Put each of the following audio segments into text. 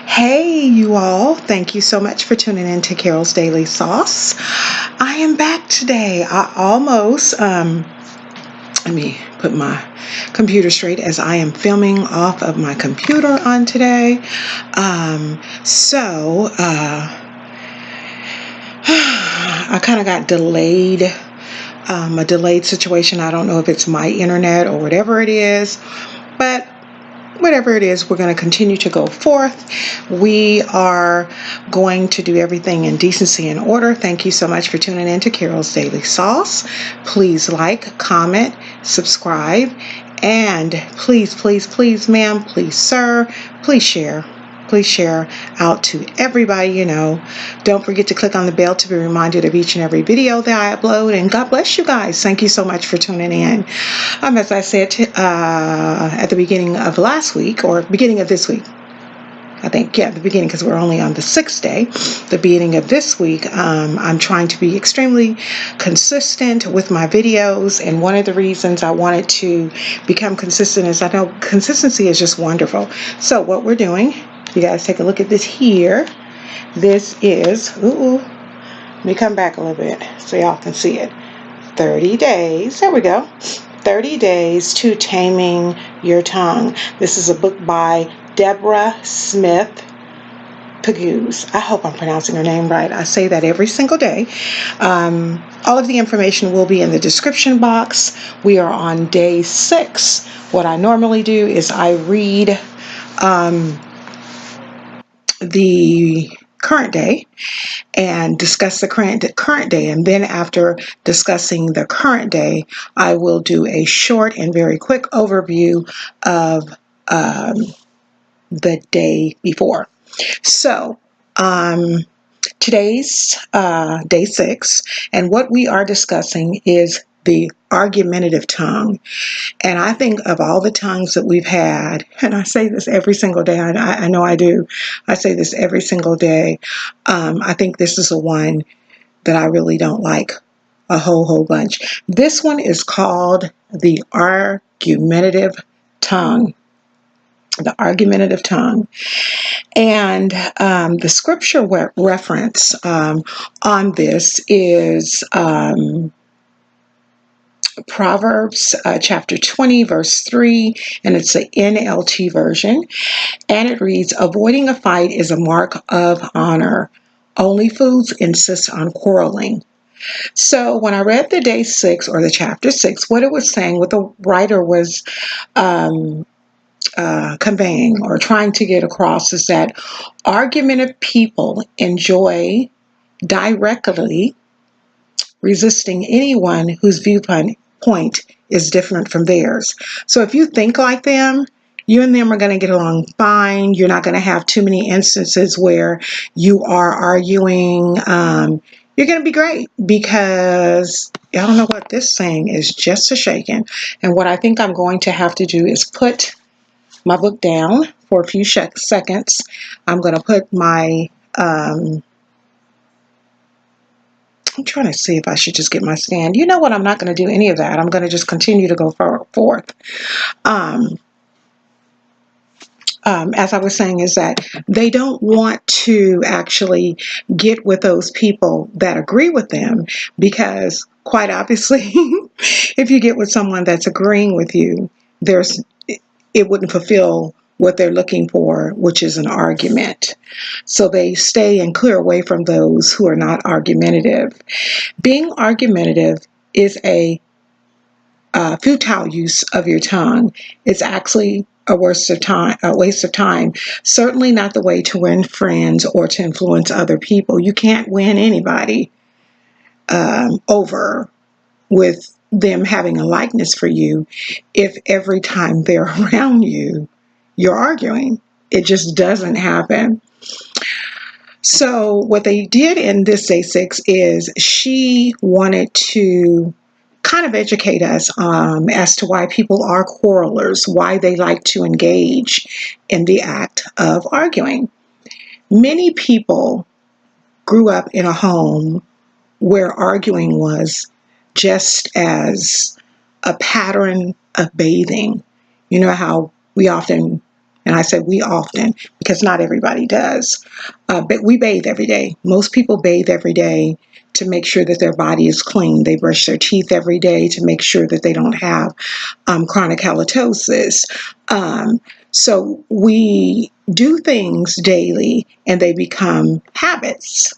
Hey, you all. Thank you so much for tuning in to Carol's Daily Sauce. I am back today. I almost, let me put my computer straight as I am filming off of my computer on today. I kind of got delayed. A delayed situation. I don't know if it's my internet or whatever it is, but whatever it is, we're going to continue to go forth. We are going to do everything in decency and order. Thank you so much for tuning in to Carol's Daily Sauce. Please like, comment, subscribe, and please, please, please, ma'am, please, sir, please share. Please share out to everybody you know. Don't forget to click on the bell to be reminded of each and every video that I upload. And God bless you guys. Thank you so much for tuning in. As I said at the beginning of last week, or beginning of this week, I think, yeah, the beginning, because we're only on the 6th day, the beginning of this week, I'm trying to be extremely consistent with my videos. And one of the reasons I wanted to become consistent is I know consistency is just wonderful. So what we're doing, you guys take a look at this here. This is, let me come back a little bit so y'all can see it. 30 days, there we go. 30 days to taming your tongue. This is a book by Deborah Smith Pegues. I hope I'm pronouncing her name right. I say that every single day. All of the information will be in the description box. We are on day 6. What I normally do is I read the current day and discuss the current day, and then after discussing the current day, I will do a short and very quick overview of the day before. So today's day 6, and what we are discussing is the argumentative tongue. And I think of all the tongues that we've had, and I say this every single day, I know I do, I say this every single day, I think this is the one that I really don't like a whole bunch. This one is called the argumentative tongue. The argumentative tongue. And the scripture reference on this is Proverbs chapter 20, verse 3, and it's the NLT version. And it reads, "Avoiding a fight is a mark of honor. Only fools insist on quarreling." So when I read the day 6 or the chapter 6, what it was saying, what the writer was conveying or trying to get across is that argumentative people enjoy directly resisting anyone whose viewpoint is different from theirs. So if you think like them, you and them are going to get along fine. You're not going to have too many instances where you are arguing. You're going to be great, because I don't know what this thing is just a shaking. And what I think I'm going to have to do is put my book down for a few seconds. I'm going to put my I'm trying to see if I should just get my stand. You know what? I'm not going to do any of that. I'm going to just continue to go forth. As I was saying, is that they don't want to actually get with those people that agree with them, because quite obviously, if you get with someone that's agreeing with you, it wouldn't fulfill what they're looking for, which is an argument. So they stay and clear away from those who are not argumentative. Being argumentative is a futile use of your tongue. It's actually a waste of time. Certainly not the way to win friends or to influence other people. You can't win anybody over with them having a likeness for you if every time they're around you, you're arguing. It just doesn't happen. So what they did in this day 6 is she wanted to kind of educate us as to why people are quarrelers, why they like to engage in the act of arguing. Many people grew up in a home where arguing was just as a pattern of bathing. You know how we often, and And I said we often because not everybody does. But we bathe every day. Most people bathe every day to make sure that their body is clean. They brush their teeth every day to make sure that they don't have chronic halitosis. So we do things daily and they become habits.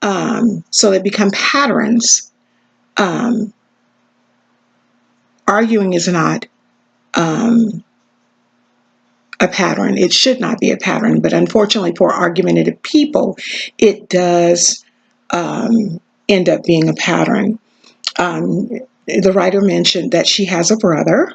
So they become patterns. Arguing is not a pattern. It should not be a pattern, but unfortunately for argumentative people, it does end up being a pattern. The writer mentioned that she has a brother,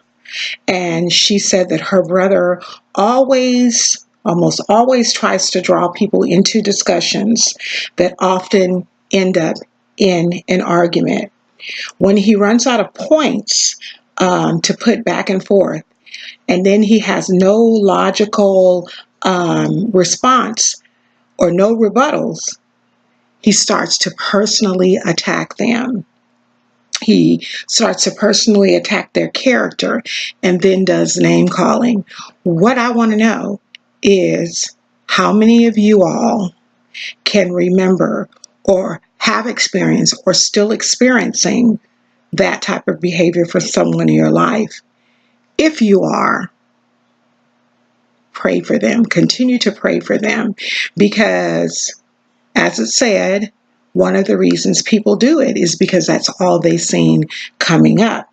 and she said that her brother almost always tries to draw people into discussions that often end up in an argument. When he runs out of points to put back and forth, and then he has no logical response or no rebuttals, he starts to personally attack them. He starts to personally attack their character and then does name calling. What I want to know is how many of you all can remember or have experienced or still experiencing that type of behavior for someone in your life? If you are, pray for them. Continue to pray for them because, as it said, one of the reasons people do it is because that's all they've seen coming up.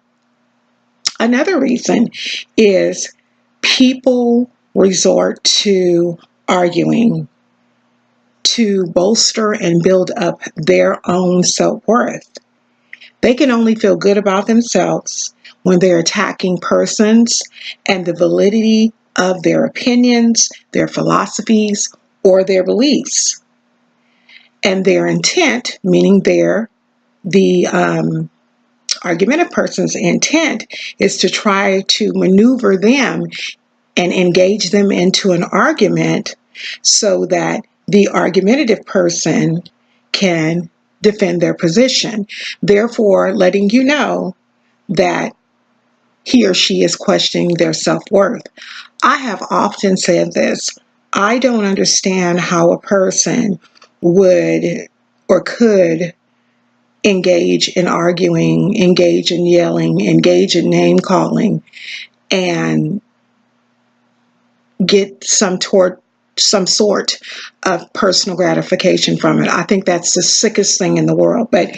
Another reason is people resort to arguing to bolster and build up their own self-worth. They can only feel good about themselves when they're attacking persons and the validity of their opinions, their philosophies, or their beliefs. And their intent, meaning the argumentative person's intent, is to try to maneuver them and engage them into an argument so that the argumentative person can defend their position, therefore letting you know that he or she is questioning their self-worth. I have often said this. I don't understand how a person would or could engage in arguing, engage in yelling, engage in name calling, and get some sort of personal gratification from it. I think that's the sickest thing in the world, but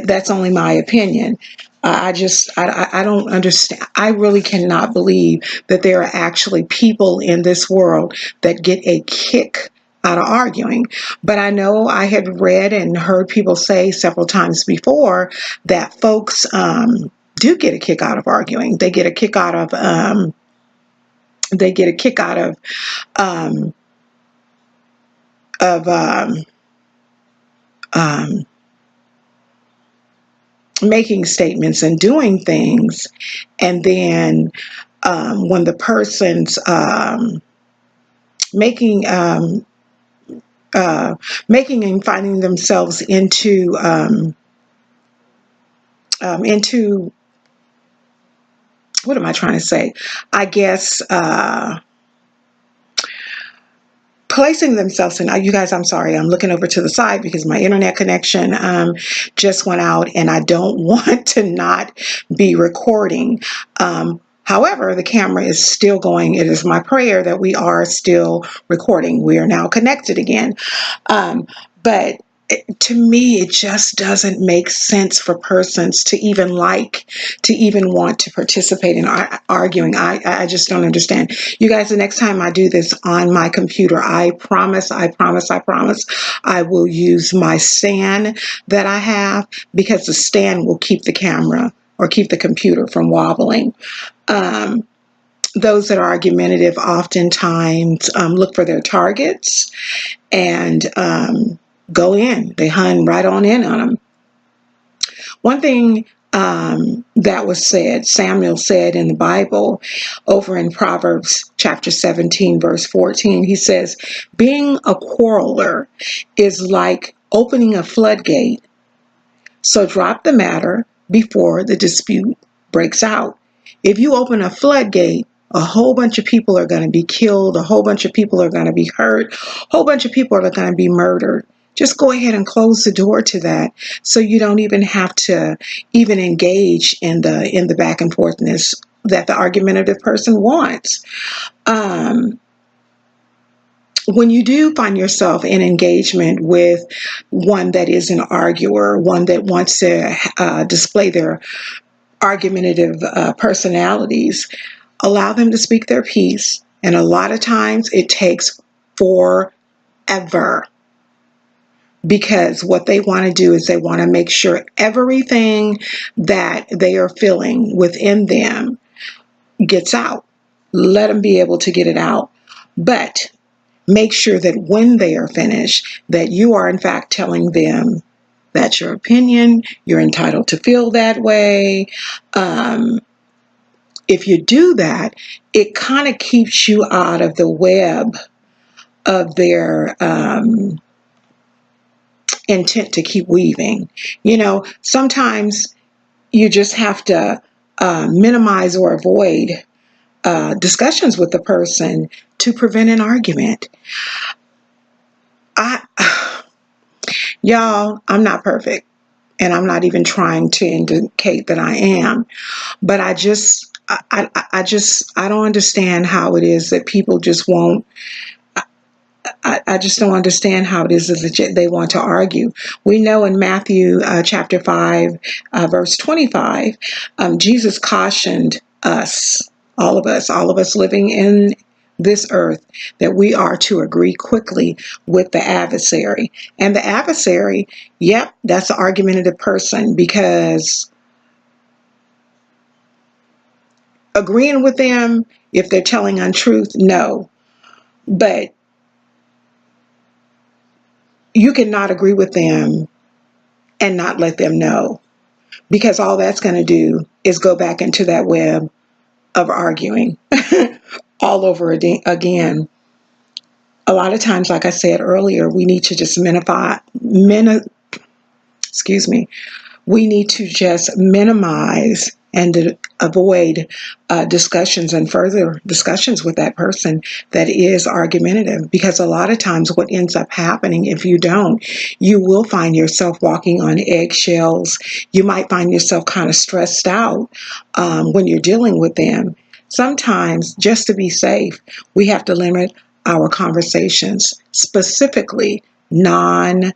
that's only my opinion. I don't understand. I really cannot believe that there are actually people in this world that get a kick out of arguing. But I know I had read and heard people say several times before that folks do get a kick out of arguing. They get a kick out of making statements and doing things, and then when the person's making and finding themselves into what am I trying to say? I guess placing themselves in, you guys, I'm sorry, I'm looking over to the side because my internet connection just went out and I don't want to not be recording. However, the camera is still going. It is my prayer that we are still recording. We are now connected again. But to me, it just doesn't make sense for persons to even want to participate in arguing. I just don't understand. You guys, the next time I do this on my computer, I promise, I will use my stand that I have, because the stand will keep the camera or keep the computer from wobbling. Those that are argumentative oftentimes look for their targets and go in. They hunt right on in on them. One thing that was said, Samuel said in the Bible, over in Proverbs chapter 17, verse 14, he says, being a quarreler is like opening a floodgate. So drop the matter before the dispute breaks out. If you open a floodgate, a whole bunch of people are going to be killed, a whole bunch of people are going to be hurt, a whole bunch of people are going to be murdered. Just go ahead and close the door to that, so you don't even have to even engage in the back and forthness that the argumentative person wants. When you do find yourself in engagement with one that is an arguer, one that wants to display their argumentative personalities, allow them to speak their piece. And a lot of times it takes forever, because what they want to do is they want to make sure everything that they are feeling within them gets out. Let them be able to get it out. But make sure that when they are finished, that you are in fact telling them that's your opinion, you're entitled to feel that way. If you do that, it kind of keeps you out of the web of their intent to keep weaving. Sometimes you just have to minimize or avoid discussions with the person to prevent an argument. Y'all, I'm not perfect, and I'm not even trying to indicate that I am, but I don't understand how it is that people just won't. I just don't understand how it is that they want to argue. We know in Matthew chapter 5, verse 25, Jesus cautioned us, all of us living in this earth, that we are to agree quickly with the adversary. And the adversary, yep, that's the argumentative person, because agreeing with them, if they're telling untruth, no. But you cannot agree with them and not let them know, because all that's going to do is go back into that web of arguing all over again. A lot of times, like I said earlier, we need to just we need to just minimize and avoid discussions and further discussions with that person that is argumentative, because a lot of times what ends up happening, if you don't, you will find yourself walking on eggshells. You might find yourself kind of stressed out when you're dealing with them. Sometimes, just to be safe, we have to limit our conversations, specifically non-debatable.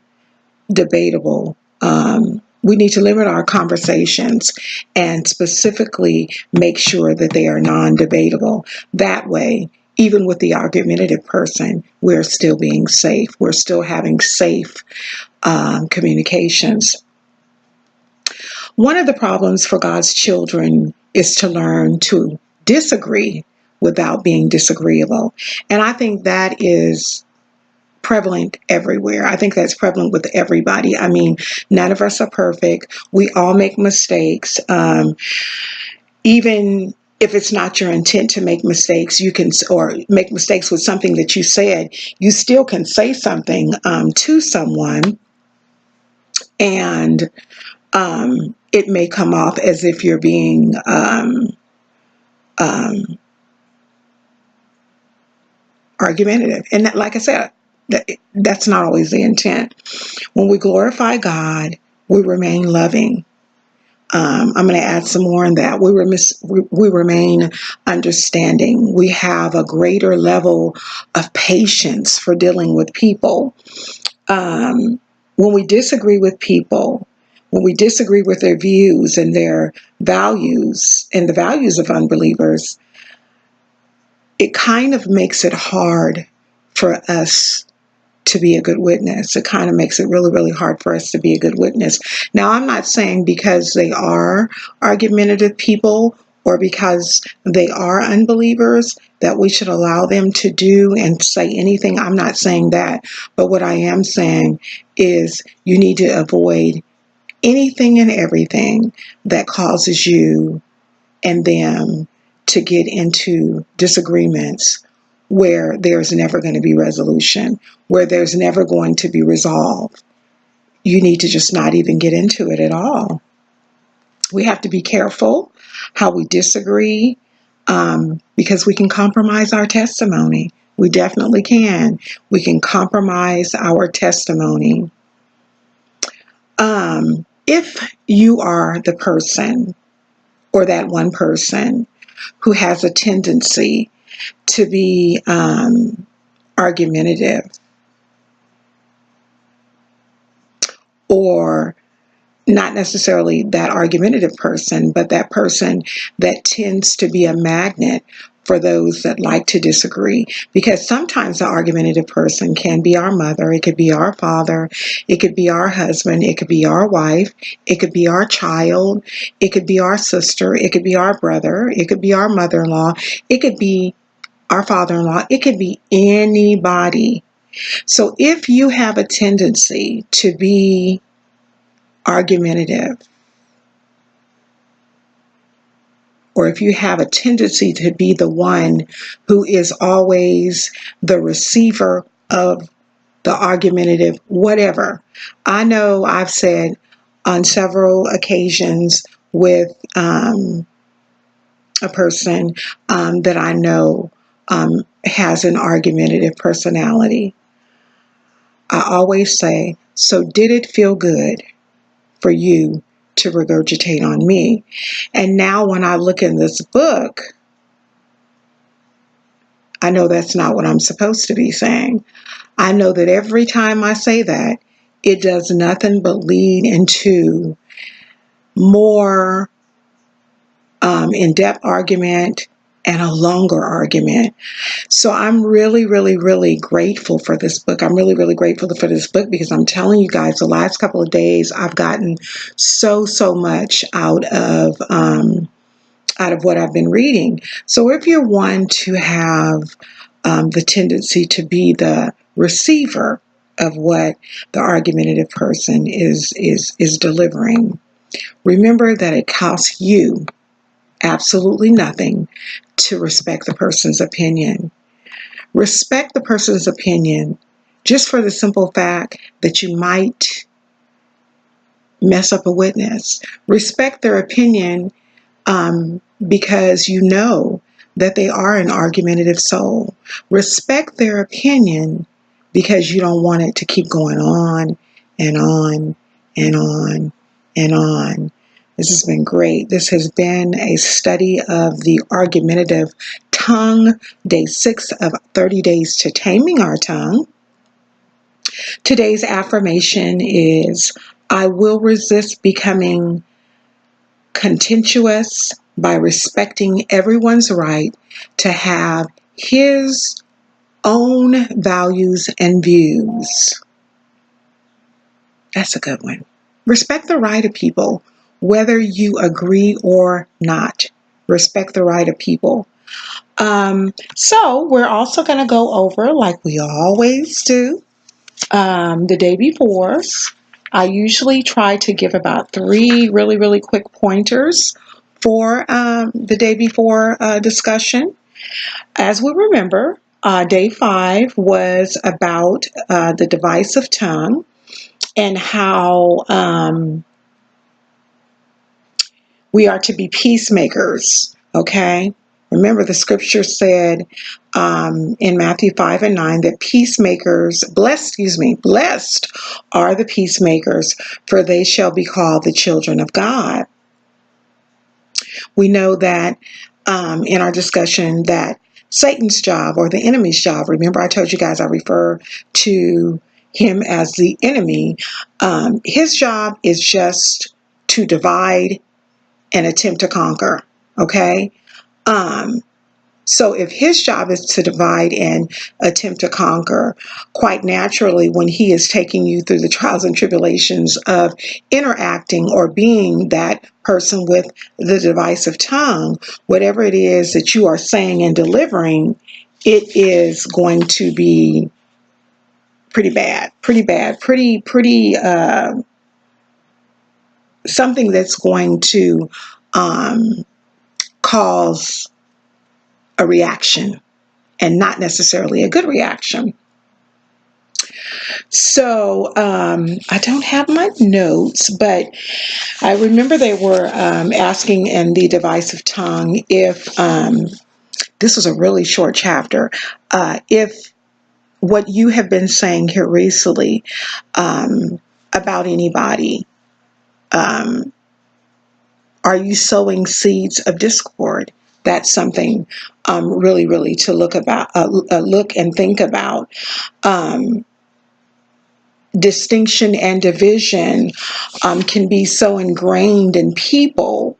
We need to limit our conversations and specifically make sure that they are non-debatable. That way, even with the argumentative person, we're still being safe. We're still having safe communications. One of the problems for God's children is to learn to disagree without being disagreeable. And I think that is prevalent everywhere. I think that's prevalent with everybody. I mean, none of us are perfect. We all make mistakes. Even if it's not your intent to make mistakes, or make mistakes with something that you said, you still can say something to someone, and it may come off as if you're being argumentative. And that, like I said, that's not always the intent. When we glorify God, we remain loving. I'm going to add some more on that. We remain understanding. We have a greater level of patience for dealing with people. When we disagree with people, when we disagree with their views and their values and the values of unbelievers, it kind of makes it hard for us to be a good witness. It kind of makes it really, really hard for us to be a good witness. Now, I'm not saying because they are argumentative people or because they are unbelievers that we should allow them to do and say anything. I'm not saying that. But what I am saying is you need to avoid anything and everything that causes you and them to get into disagreements where there's never going to be resolution, where there's never going to be resolve. You need to just not even get into it at all. We have to be careful how we disagree. because we can compromise our testimony. We definitely can. We can compromise our testimony. If you are the person or that one person who has a tendency to be argumentative, or not necessarily that argumentative person, but that person that tends to be a magnet for those that like to disagree. Because sometimes the argumentative person can be our mother, it could be our father, it could be our husband, it could be our wife, it could be our child, it could be our sister, it could be our brother, it could be our mother-in-law, it could be our father-in-law, it could be anybody. So if you have a tendency to be argumentative, or if you have a tendency to be the one who is always the receiver of the argumentative, whatever. I know I've said on several occasions with a person that I know has an argumentative personality, I always say, so did it feel good for you to regurgitate on me? And now when I look in this book, I know that's not what I'm supposed to be saying. I know that every time I say that, it does nothing but lead into more in-depth argument and a longer argument. So I'm really, really, really grateful for this book. I'm really, really grateful for this book because I'm telling you guys, the last couple of days, I've gotten so much out of what I've been reading. So if you're one to have the tendency to be the receiver of what the argumentative person is delivering, remember that it costs you absolutely nothing to respect the person's opinion. Respect the person's opinion just for the simple fact that you might mess up a witness. Respect their opinion because you know that they are an argumentative soul. Respect their opinion because you don't want it to keep going on and on and on and on. This has been great. This has been a study of the argumentative tongue, day 6 of 30 days to taming our tongue. Today's affirmation is, I will resist becoming contentious by respecting everyone's right to have his own values and views. That's a good one. Respect the right of people, whether you agree or not. Respect the right of people. So we're also going to go over, like we always do, the day befores. I usually try to give about 3 really, really quick pointers for the day before discussion. As we remember, day 5 was about the divisive tongue and how we are to be peacemakers, okay? Remember, the scripture said in Matthew 5 and 9 that blessed are the peacemakers, for they shall be called the children of God. We know that in our discussion that Satan's job, or the enemy's job, remember I told you guys I refer to him as the enemy, his job is just to divide and attempt to conquer, okay? So if his job is to divide and attempt to conquer, quite naturally, when he is taking you through the trials and tribulations of interacting or being that person with the divisive tongue, whatever it is that you are saying and delivering, it is going to be pretty bad, something that's going to cause a reaction, and not necessarily a good reaction. So I don't have my notes, but I remember they were asking in the divisive tongue if this was a really short chapter, if what you have been saying here recently about anybody, are you sowing seeds of discord? That's something really, really to look and think about. Distinction and division can be so ingrained in people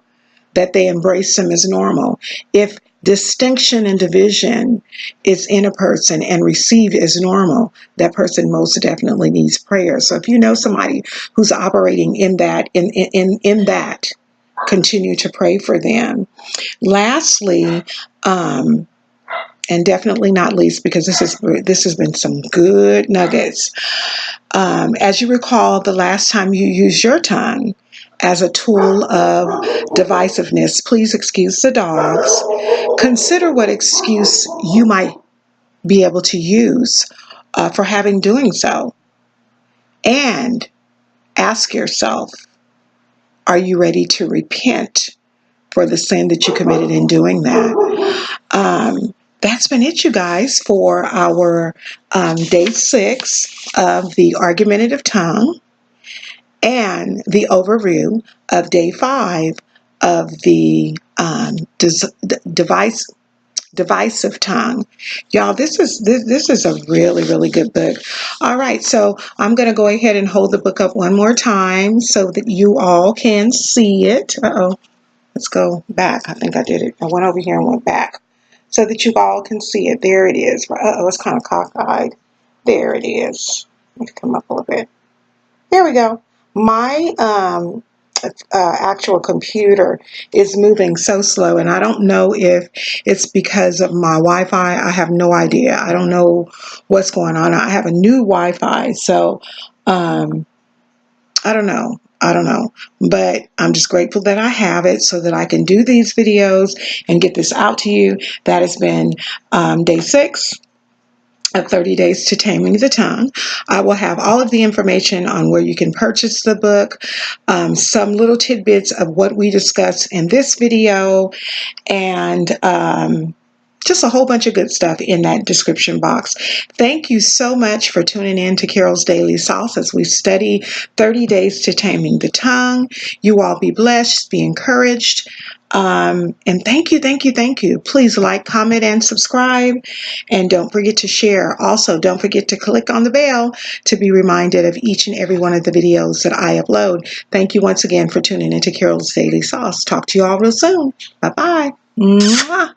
that they embrace them as normal. If distinction and division is in a person and received as normal, that person most definitely needs prayer. So if you know somebody who's operating in that, in that, continue to pray for them. Lastly, and definitely not least, because this has been some good nuggets. As you recall, the last time you used your tongue as a tool of divisiveness, please excuse the dogs. Consider what excuse you might be able to use for having doing so. And ask yourself, are you ready to repent for the sin that you committed in doing that? That's been it, you guys, for our day 6 of the Argumentative Tongue and the overview of day 5 of the divisive tongue. Y'all, this is a really, really good book. All right, so I'm going to go ahead and hold the book up one more time so that you all can see it. Let's go back. I think I did it. I went over here and went back so that you all can see it. There it is. It's kind of cockeyed. There it is. Let me come up a little bit. There we go. My actual computer is moving so slow, and I don't know if it's because of my Wi-Fi. I have no idea. I don't know what's going on. I have a new Wi-Fi, so I don't know. But I'm just grateful that I have it so that I can do these videos and get this out to you. That has been day 6 of 30 Days to Taming the Tongue. I will have all of the information on where you can purchase the book, some little tidbits of what we discuss in this video, and just a whole bunch of good stuff in that description box. Thank you so much for tuning in to Carol's Daily Sauce as we study 30 Days to Taming the Tongue. You all be blessed, be encouraged. And thank you. Please like, comment, and subscribe. And don't forget to share. Also, don't forget to click on the bell to be reminded of each and every one of the videos that I upload. Thank you once again for tuning into Carol's Daily Sauce. Talk to you all real soon. Bye-bye. Mwah.